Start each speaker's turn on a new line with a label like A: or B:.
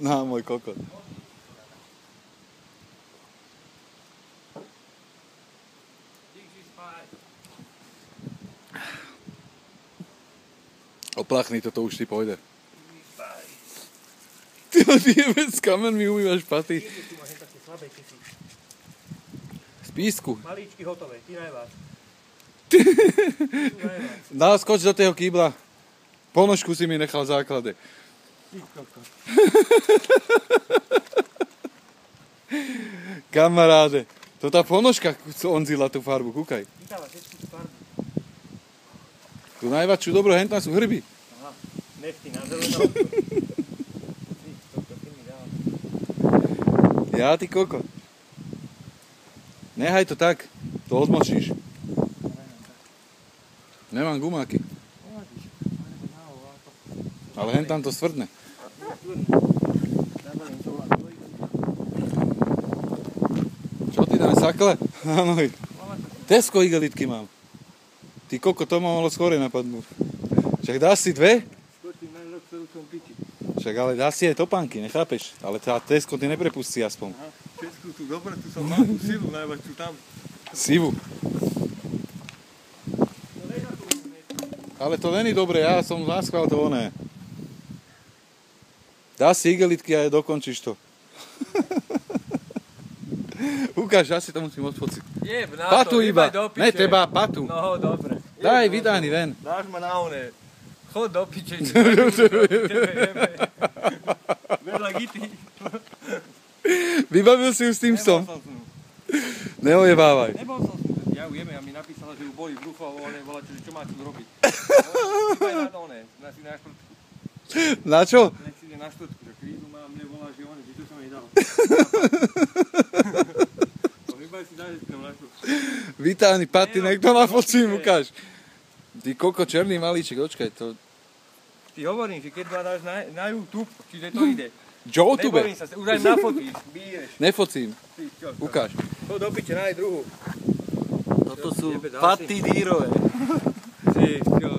A: Na, môj kokot. Oplachni, toto už ti pôjde. Ty jebe s kamermi umývaš paty. Z písku.
B: Malíčky hotové, ty najváš.
A: Dá, skoč do toho kýbla. Ponožku si mi nechal v základe. Kamaráde, to tá ponožka onzila tú farbu, kúkaj.
B: Vytáva všetku farbu.
A: Tu najväčšiu dobrú hentam sú hrby.
B: Aha, nechty na zeleno.
A: Ja, ty koko. Nehaj to tak, to odmočíš. Nemám gumáky. Ale hentam to stvrdne. Čo ty dáš, sakle? Áno. Tesco igelitky mám. Ty koko, to ma malo skôr napadnúť. Však dáš si dve? Však ale dáš si aj topánky, nechápeš? Ale tá Tesco ty neprepustí aspoň.
B: Aha, Tesco tu dobre, tu som mal tú silu, najväčšiu tam.
A: Sivu. Ale to není dobre, ja som naschvál to oné. Dá si igelitky a dokončíš to. Ukáž, ja si to musím odfociť.
B: Jeb, na
A: Patu
B: to,
A: iba.
B: do piče.
A: Ne, teba, patu.
B: No, dobre.
A: Daj, vydáni ven.
B: Dáš ma na oné. Chod do piče. Vedľa gity.
A: Vybavil si ju s tým psom? Neojebávaj.
B: Nebol som tu. Ja ju jeme a mi napísala, že ju boli brucho a ona bola, čo má tu robiť. Iba je na oné, na štvrtku.
A: Na čo?
B: Nech si ide na štvrtku, že krízu mám, mne volá, že oné, že čo som jej dal. Iba si dá, že si tam na štvrtku.
A: Vytáni, paty, nech to na focím, ukáž. Ty koko, černý malíček, očkaj, to...
B: Ty hovorím, že keď ma dáš na YouTube, čiže to ide.
A: YouTube?
B: Nebojím sa, už aj nafotíš, bíješ.
A: Nefocím, ukáž.
B: Chod do piče, nájď druhú.
A: Toto sú paty dírové.
B: Ty, čo,